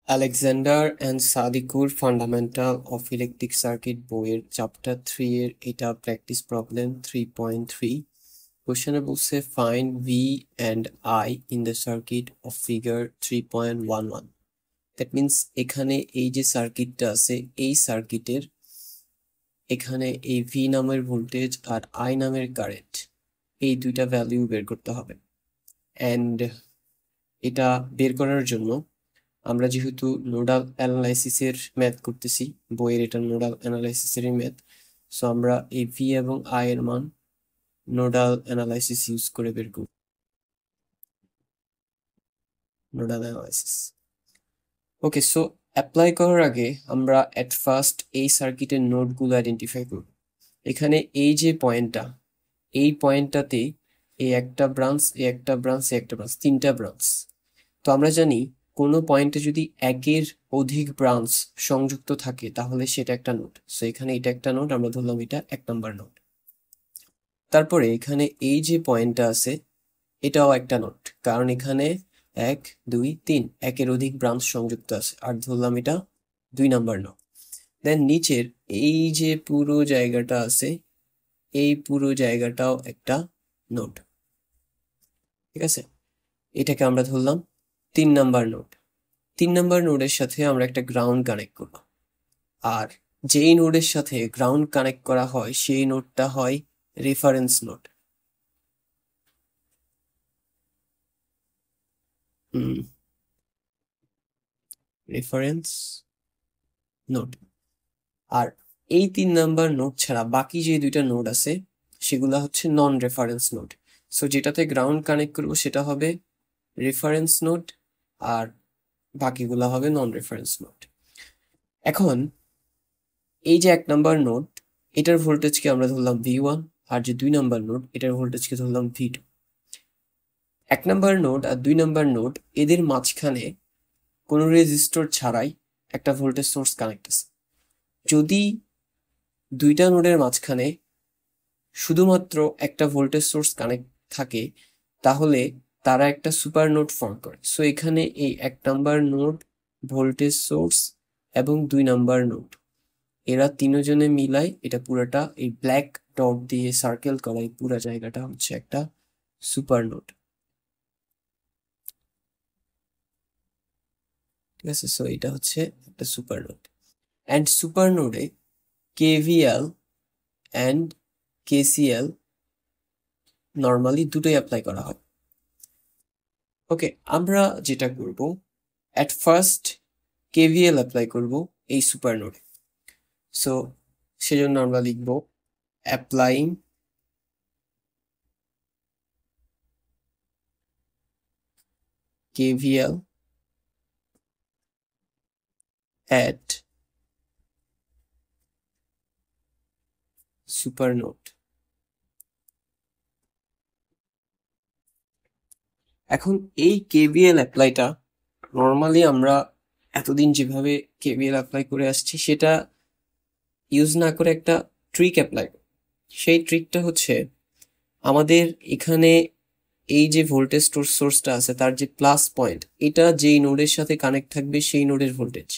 Alexander and Sadiqur fundamental of electric circuit বইয়ের chapter 3 এর এটা প্র্যাকটিস প্রবলেম 3.3 কোশ্চেনে বলছে find V and I in the circuit of figure 3.11। That means এখানে এই যে সার্কিটটা আছে এই সার্কিটের এখানে এই ভি নামের ভোল্টেজ আর আই নামের কারেন্ট এই দুইটা ভ্যালু বের করতে হবে। অ্যান্ড এটা বের করার জন্য আমরা যেহেতু নোডাল অ্যানালাইসিসের ম্যাথ করতেছি, বইয়ের এটা নোডাল অ্যানালাইসিসেরই ম্যাথ, সো আমরা এই ভি এবং আই এর মান নোডাল অ্যানালাইসিস ইউজ করে বের করব। নোডাল অ্যানালাইসিস ওকে, সো অ্যাপ্লাই করার আগে আমরা এট ফার্স্ট এই সার্কিটের নোডগুলো আইডেন্টিফাই করব। এখানে এই যে পয়েন্টটা, এই পয়েন্টটাতে এই একটা ব্রাঞ্চ, এই একটা ব্রাঞ্চ, এই একটা ব্রাঞ্চ, তিনটা ব্রাঞ্চ। তো আমরা জানি কোনো পয়েন্টে যদি একের অধিক ব্রাঞ্চ সংযুক্ত থাকে তাহলে সেটা একটা নোড। সো এখানে এটা একটা নোড, আমরা ধরলাম এটা 1 নম্বর নোড। তারপরে এখানে এই যে পয়েন্টটা আছে এটাও একটা নোড, কারণ এখানে 1 2 3 একের অধিক ব্রাঞ্চ সংযুক্ত আছে, আর ধরলাম এটা 2 নম্বর নোড। দেন নিচের এই যে পুরো জায়গাটা আছে এই পুরো জায়গাটাও একটা নোড, ঠিক আছে। এটাকে আমরা ধরলাম 3 নম্বর নোড। 3 নম্বর নোডের সাথে আমরা একটা গ্রাউন্ড কানেক্ট করব, আর যেই নোডের সাথে গ্রাউন্ড কানেক্ট করা হয় সেই নোডটা হয় রেফারেন্স নোড। Reference node. আর এই 3 নাম্বার নোড ছাড়া বাকি যে দুইটা নোড আছে সেগুলা হচ্ছে নন রেফারেন্স নোড। সো যেটাতে গ্রাউন্ড কানেক্ট করবো সেটা হবে রেফারেন্স নোড, আর বাকিগুলা হবে নন রেফারেন্স নোড। এখন এই যে 1 নাম্বার নোড এটার ভোল্টেজকে আমরা ধরলাম V1, আর যে 2 নাম্বার নোড এটার ভোল্টেজকে ধরলাম V2। 1 নাম্বার নোড আর 2 নাম্বার নোড এদের মাঝখানে কোনো রেজিস্টর ছাড়াই একটা ভোল্টেজ সোর্স কানেক্ট আছে। যদি দুইটা নোডের মাঝখানে শুধুমাত্র একটা ভোল্টেজ সোর্স কানেক্ট থাকে তাহলে তারা একটা সুপার নোড ফর্ম করে। সো এখানে এই 1 নাম্বার নোড, ভোল্টেজ সোর্স এবং 2 নাম্বার নোড এরা তিনজনে মিলাই এটা পুরোটা এই ব্ল্যাক ডট দিয়ে সার্কেল করা এই পুরো জায়গাটা হচ্ছে একটা সুপার নোড, ঠিক আছে। সো এটা হচ্ছে একটা সুপার নোড, অ্যান্ড সুপার নোডে কেভিএল অ্যান্ড কেসিএল নর্মালি দুটোই অ্যাপ্লাই করা হয়। ওকে, আমরা যেটা করব অ্যাট ফার্স্ট কেভিএল অ্যাপ্লাই করব এই সুপার নোডে। সো সেজন্য আমরা লিখব applying KVL at super node. এখন এই কেভিএল অ্যাপ্লাইটা নর্মালি আমরা এতদিন যেভাবে কেভিএল অ্যাপ্লাই করে আসছি সেটা ইউজ না করে একটা ট্রিক অ্যাপ্লাই। সেই ট্রিকটা হচ্ছে আমাদের এখানে এই যে ভোল্টেজ সোর্সটা আছে তার যে প্লাস পয়েন্ট এটা যেই নোডের সাথে কানেক্ট থাকবে সেই নোডের ভোল্টেজ,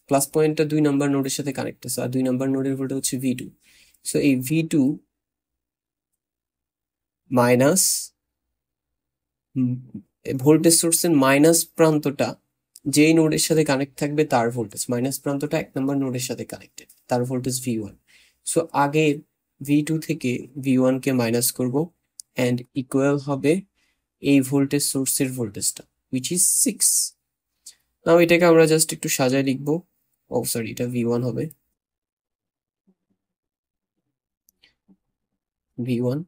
প্লাস পয়েন্টটা 2 নাম্বার নোডের সাথে কানেক্ট আছে আর 2 নাম্বার নোডের ভোল্টেজ হচ্ছে V2। সো এই V2 মাইনাস ভোল্টেজ সোর্সের মাইনাস প্রান্তটা যেই নোডের সাথে কানেক্ট থাকবে তার ভোল্টেজ, মাইনাস প্রান্তটা 1 নম্বর নোডের সাথে কানেক্টেড, তার ভোল্টেজ V1। সো আগের V2 থেকে V1 কে মাইনাস করব অ্যান্ড ইকুয়াল হবে এই ভোল্টেজ সোর্সের ভোল্টেজটা which is 6। নাও এটাকে আমরা জাস্ট একটু সাজায় লিখবো। ও সরি, এটা V1 হবে, V1।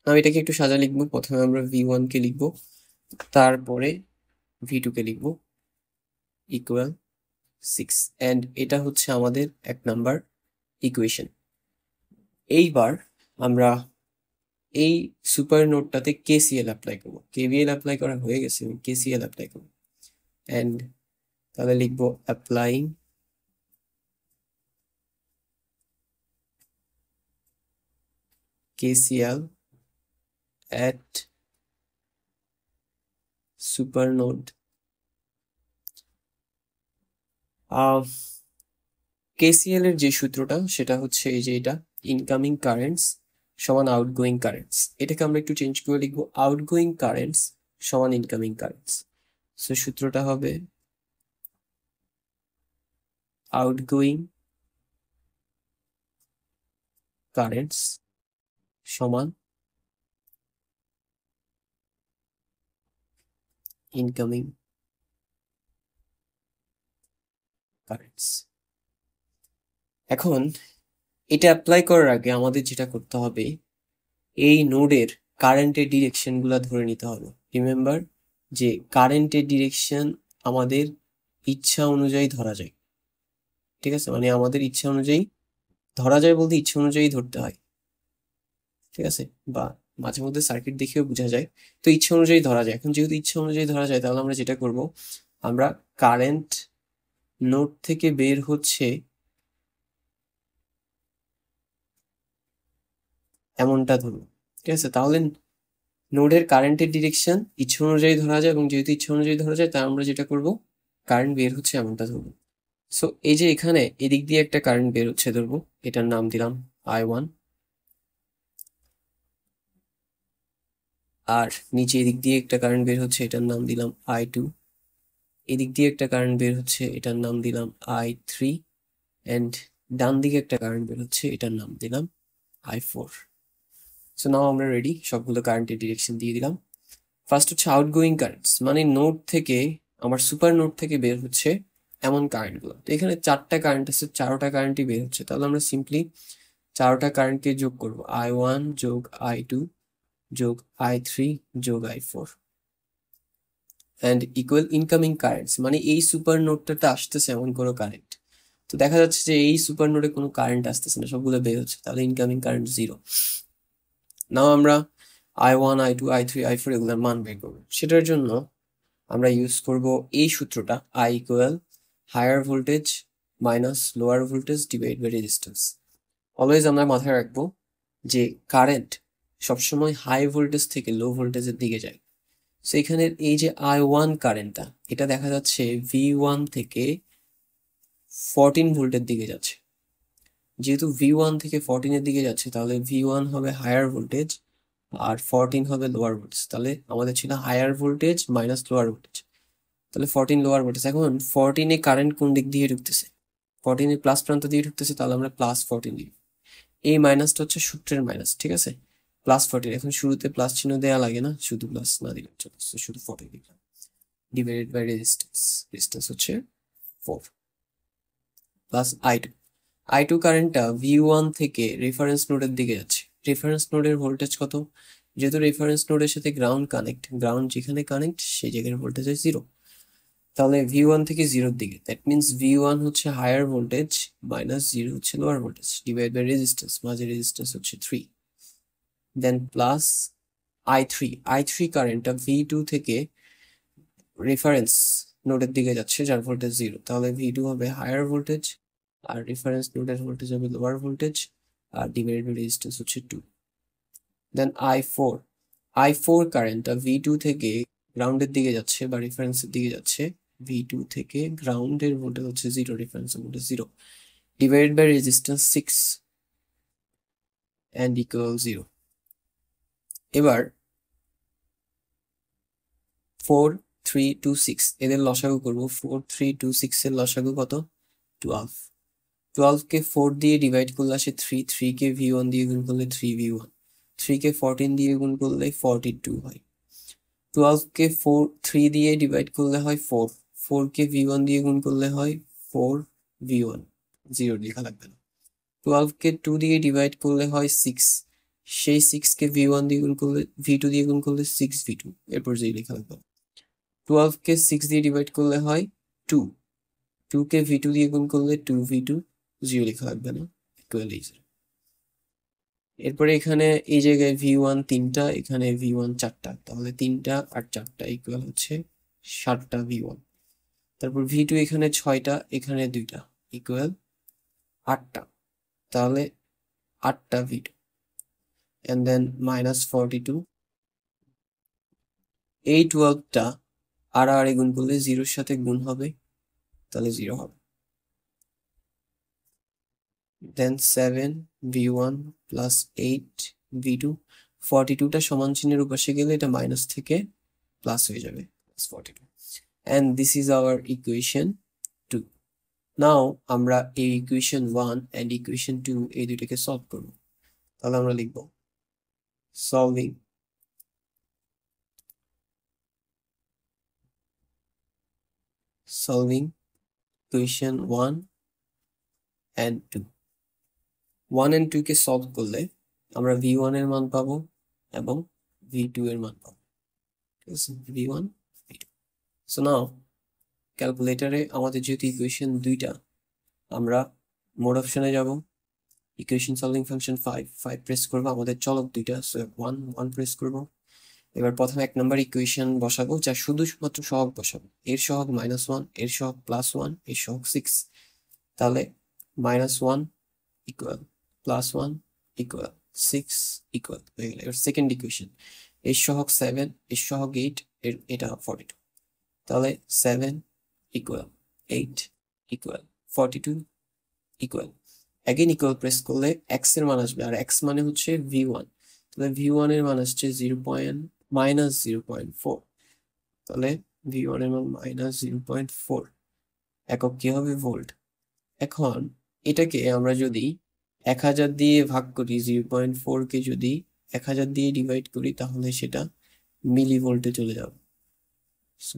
নাও এটাকে একটু সাজা লিখবো, প্রথমে আমরা V1 কে লিখবো, তারপরে V2 কে লিখবো ইকুয়াল 6, অ্যান্ড এটা হচ্ছে আমাদের 1 নাম্বার ইকুয়েশন। এইবার আমরা এই সুপার নোডটাতে কেসিএল অ্যাপ্লাই করবো। কেভিএল অ্যাপ্লাই করা হয়ে গেছে, কেসিএল অ্যাপ্লাই করবো, অ্যান্ড তাহলে লিখবো applying KCL at super node KCL এর যে সূত্রটা সেটা হচ্ছে এই যে এটা, ইনকামিং কারেন্টস সমান আউটগোয়িং কারেন্টস। এটাকে আমরা একটু চেঞ্জ করে লিখবো, আউটগোয়িং কারেন্টস সমান ইনকামিং কারেন্টস। সো সূত্রটা হবে আউটগোয়িং কারেন্টস সমান ইনকামিং কারেন্টস। এখন এটা অ্যাপ্লাই করার আগে আমাদের যেটা করতে হবে, এই নোডের কারেন্টের ডিরেকশন গুলা ধরে নিতে হবে। রিমেম্বার যে কারেন্টের ডিরেকশন আমাদের ইচ্ছা অনুযায়ী ধরা যায়, ঠিক আছে? মানে আমাদের ইচ্ছা অনুযায়ী ধরা যায় বলতে ইচ্ছা অনুযায়ী ধরতে হয়, ঠিক আছে? বা মাঝে মধ্যে সার্কিট দেখেও বোঝা যায়, তো ইচ্ছা অনুযায়ী ধরা যায়। এখন যেহেতু ইচ্ছা অনুযায়ী ধরা যায়, তাহলে আমরা যেটা করব, আমরা কারেন্ট নোড থেকে বের হচ্ছে এমনটা ধরবো, ঠিক আছে? তাহলে নোডের কারেন্টের ডিরেকশন ইচ্ছা অনুযায়ী ধরা যায়, এবং যেহেতু ইচ্ছা অনুযায়ী ধরা যায়, তাই আমরা যেটা করব, কারেন্ট বের হচ্ছে এমনটা ধরবো। সো এই যে এখানে এদিক দিয়ে একটা কারেন্ট বের হচ্ছে ধরবো, এটার নাম দিলাম I1, আর নিচে এদিক দিয়ে একটা কারেন্ট বের হচ্ছে, এটার নাম দিলাম I2, এদিক দিয়ে একটা কারেন্ট বের হচ্ছে, এটার নাম দিলাম I3, এন্ড ডান দিকে একটা কারেন্ট বের হচ্ছে, এটার নাম দিলাম I4। সো নাও আমরা রেডি, সবগুলো কারেন্টের ডিরেকশন দিয়ে দিলাম। ফার্স্ট হচ্ছে আউটগোয়িং কারেন্টস, মানে নোড থেকে, আমার সুপার নোড থেকে বের হচ্ছে এমন কারেন্টগুলো। তো এখানে চারটা কারেন্ট আছে, চারোটা কারেন্টই বের হচ্ছে, তাহলে আমরা সিম্পলি চারোটা কারেন্টকে যোগ করব, I1 যোগ I2 যোগ I3 যোগ I4 and equal incoming currents, মানে এই সুপার নোডটাতে আসতেছে এমন কোনো কারেন্ট। তো দেখা যাচ্ছে যে এই সুপার নোডে কোনো কারেন্ট আসতেছে না, সবগুলো বের হচ্ছে, তাহলে ইনকামিং কারেন্ট 0। নাও আমরা I1 I2 I3 I4 এগুলোর মান বের করবো। সেটার জন্য আমরা ইউজ করব এই সূত্রটা, I equal higher voltage minus lower voltage divide by resistance. Always আমরা মাথায় রাখবো যে কারেন্ট সবসময় হাই ভোল্টেজ থেকে লো ভোল্টেজের দিকে যায়। সো এখানের এই যে I1 কারেন্টটা, এটা দেখা যাচ্ছে V1 থেকে 14 ভোল্টের দিকে যাচ্ছে। যেহেতু V1 থেকে 14 এর দিকে যাচ্ছে, তাহলে V1 হবে হায়ার ভোল্টেজ আর 14 হবে লোয়ার ভোল্টেজ। তাহলে আমাদের ছিল higher voltage minus lower voltage, তাহলে 14 লোয়ার ভোল্টেজ। এখন 14 এ কারেন্ট কোন দিক দিয়ে ঢুকতেছে? 14 এর প্লাস প্রান্ত দিয়ে ঢুকতেছে, তাহলে আমরা প্লাস 14 দিই। এই মাইনাসটা হচ্ছে সূত্রের মাইনাস, ঠিক আছে? প্লাস 14, এখন শুরুতে প্লাস চিহ্ন দেওয়া লাগে না, শুধু প্লাস না দিলে চলে, শুধু 14 দিলাম, ডিভাইডেড বাই রেজিস্ট্যান্স। রেজিস্ট্যান্স হচ্ছে 4 প্লাস I2 কারেন্টটা V1 থেকে রেফারেন্স নোডের দিকে যাচ্ছে। রেফারেন্স নোডের ভোল্টেজ কত? যেহেতু রেফারেন্স নোডের সাথে গ্রাউন্ড কানেক্ট, গ্রাউন্ড যেখানে কানেক্ট সেই জায়গার ভোল্টেজ হয় 0, তাহলে V1 থেকে 0-র দিকে, দ্যাট মিনস V1 হচ্ছে হায়ার ভোল্টেজ মাইনাস 0 হচ্ছে lower voltage divide by resistance, মাঝে রেজিস্ট্যান্স হচ্ছে 3, দেন প্লাস I3 কারেন্টটা V2 থেকে রেফারেন্স নোডের দিকে যাচ্ছে, যার ভোল্টেজ 0, তাহলে V2 হবে হায়ার ভোল্টেজ আর রেফারেন্স নোডের ভোল্টেজ হবে লোয়ার ভোল্টেজ, আর ডিভাইডেড বাই রেজিস্ট্যান্স হচ্ছে 2। দেন I4 কারেন্টটা V2 থেকে গ্রাউন্ডের দিকে যাচ্ছে বা রেফারেন্সের দিকে যাচ্ছে, V2 থেকে গ্রাউন্ডের ভোল্টেজ হচ্ছে 0, রেফারেন্সের voltage 0, divided by resistance 6 and equal 0। এবার 4 3 2 6 এদের লসাগু করবো। 4 3 2 6 এর লসাগু কত? 12। 12 কে 4 দিয়ে ডিভাইড করলে আসে 3, 3 কে V1 দিয়ে গুণ করলে 3V1, 3 কে 14 দিয়ে গুণ করলে 42 হয়। 12 কে 3 দিয়ে ডিভাইড করলে হয় 4, 4 কে V1 দিয়ে গুণ করলে হয় 4V1, 0 লেখা লাগবে না। 12 কে 2 দিয়ে ডিভাইড করলে হয় 6, সেই 6 কে V1 দিয়ে গুণ করলে, V2 দিয়ে গুণ করলে 6V2, এরপর 0 লেখা লাগবে না। 12 কে 6 দিয়ে ডিভাইড করলে হয় 2, 2 কে V2 দিয়ে গুণ করলে 2V2, 0 লেখা লাগবে না, ইকুয়াল 0। এরপরে এখানে এই জায়গায় V1 3টা, এখানে V1 4টা, তাহলে 3টা আর 4টা ইকুয়াল হচ্ছে 7টা V1। তারপর V2 এখানে 6টা, এখানে 2টা, ইকুয়াল 8টা, তাহলে 8টা V2, এন্ড দেন মাইনাস 42। এই 12টা আর গুণ করলে 0-র সাথে গুণ হবে, তাহলে 0 হবে। দেন 7 v1 প্লাস 8 v2, 42টা সমান চিহ্নের উপাশে গেলে এটা মাইনাস থেকে প্লাস হয়ে যাবে, 42, and this is our equation 2. নাও আমরা এই ইকুয়েশন 1 and ইকুয়েশন 2 এই দুইটাকে সলভ করব। তাহলে আমরা লিখব solving equation 1 and 2. 1 and 2 K solve করলে আমরা v1 এর মান পাবো এবং v2 এর মান পাবো, ঠিক আছে, v1 v2। সো নাও ক্যালকুলেটরে আমাদের যেহেতু ইকুয়েশন দুইটা, আমরা মোড অপশনে যাব, ইকুয়েশন সলভিং ফাংশন 5 প্রেস করবো, আমাদের চলক দুইটা, সো 1 প্রেস করব। এবার প্রথমে 1 নম্বর ইকুয়েশন বসাবো, যা শুধুমাত্র সহগ বসাবো, এর সহগ -1, এর সহগ +1, এর সহগ 6, তাহলে -1 ইকুয়াল +1 ইকুয়াল 6 ইকুয়াল হয়ে গেল। এবার সেকেন্ড ইকুয়েশন, এর সহগ 7, এর সহগ 8, এটা 42, তাহলে 7 equal 8 equal 42 equal, again equal press করলে x এর মান আসবে, আর x মানে হচ্ছে v1, তাহলে v1 এর মান আসছে -0.4, তাহলে v1 এর মান -0.4, একক কি হবে? ভোল্ট। এখন এটাকে আমরা যদি 1000 দিয়ে ভাগ করি, 0.4 কে যদি 1000 দিয়ে ডিভাইড করি, তাহলে সেটা মিলি ভোল্টে চলে যাবে,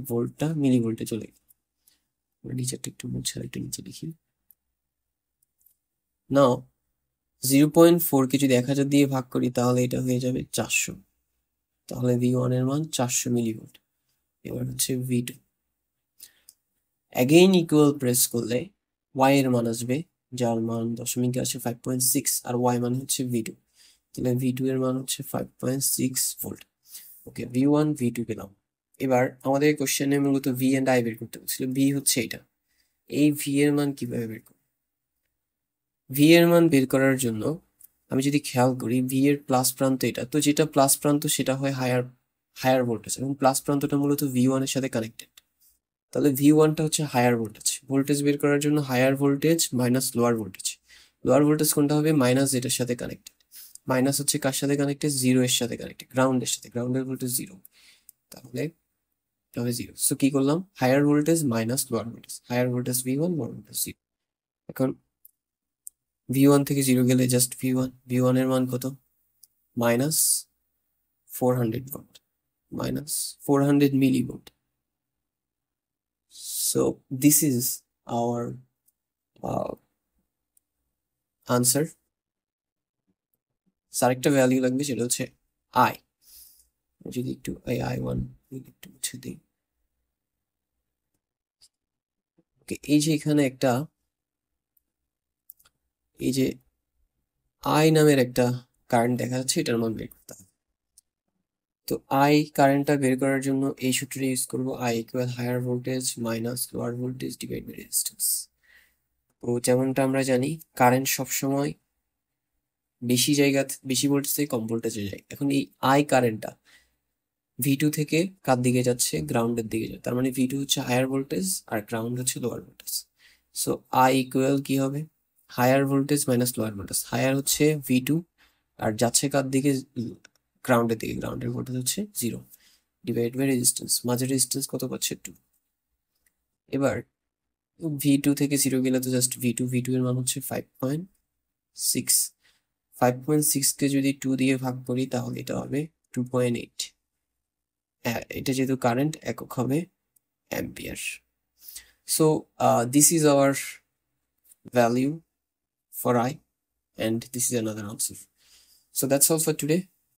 ভোল্টটা মিলি ভোল্টে চলে গেল। নিচেরটা একটু মুছে একটু নিচে লিখি। নাও 0.4 কে যদি 1000 দিয়ে ভাগ করি, তাহলে এটা হয়ে যাবে 400, তাহলে v1 এর মান 400 মিলিভোল্ট। এবার হচ্ছে v2, অ্যাগেইন ইকুয়াল প্রেস করলে y এর মান আসবে, যার মান দশমিকে আছে 5.6, আর y মান হচ্ছে v2, তাহলে v2 এর মান হচ্ছে 5.6 ভোল্ট। ওকে, v1 v2 পেলাম। এবার আমাদের কোশ্চেনে মূলত v এন্ড i বের করতে বলছিল, v হচ্ছে এটা, এই v এর মান কিভাবে বের করব? v এর মান বের করার জন্য আমি যদি খেয়াল করি, v এর প্লাস প্রান্ত এটা, তো যেটা প্লাস প্রান্ত সেটা হয় হায়ার ভোল্টেজ, এবং প্লাস প্রান্তটা মূলত v1 এর সাথে কানেক্টেড, তাহলে v1টা হচ্ছে হায়ার ভোল্টেজ। ভোল্টেজ বের করার জন্য higher voltage minus lower voltage, lower voltage কোনটা হবে? মাইনাস যেটার সাথে কানেক্টেড, মাইনাস হচ্ছে কার সাথে কানেক্টেড? 0 এর সাথে কানেক্টেড, গ্রাউন্ডের সাথে, গ্রাউন্ডের ভোল্টেজ 0, তাহলে এটা হবে 0। সো কি করলাম? Higher voltage minus lower voltage, higher voltage v1, lower voltage 0। এখন v1 থেকে 0 গেলে জাস্ট v1 এর মান কত? -400 volt, -400 millivolt. So this is our answer. আরেকটা ভ্যালু লাগবে, সেটা হচ্ছে i, যদি একটু i1 একটু মুছে দিই। ওকে, এই যে এখানে একটা, এই যে i নামের একটা কারেন্ট দেখা যাচ্ছে, এটার মান বের করতে হবে। তো i কারেন্টটা বের করার জন্য এই সূত্রটা ইউজ করব, i equal higher voltage minus lower voltage divide by resistance. তো যেমনটা আমরা জানি, কারেন্ট সবসময় বেশি ভোল্টেজ থেকে কম ভোল্টেজে যায়। এখন এই i কারেন্টটা v2 থেকে কার দিকে যাচ্ছে? গ্রাউন্ডের দিকে যাচ্ছে, তার মানে v2 হচ্ছে হায়ার ভোল্টেজ আর গ্রাউন্ড হচ্ছে lower voltage. So i equal কি হবে? Higher voltage minus lower voltage, higher হচ্ছে v2 আর যাচ্ছে কার দিকে? গ্রাউন্ডের দিকে, গ্রাউন্ডের ভোল্টেজ হচ্ছে 0, ডিভাইড বাই রেজিস্ট্যান্স, মাঝের রেজিস্ট্যান্স কত পাচ্ছে? 2। এবার v2 থেকে 0 গেলে তো জাস্ট v2 এর মান হচ্ছে 5.6, 5.6 কে যদি 2 দিয়ে ভাগ করি, তাহলে এটা হবে 2.8। এটা যেহেতু কারেন্ট, একক হবে ampere. So this is our value for I, and this is another answer. So that's all for today.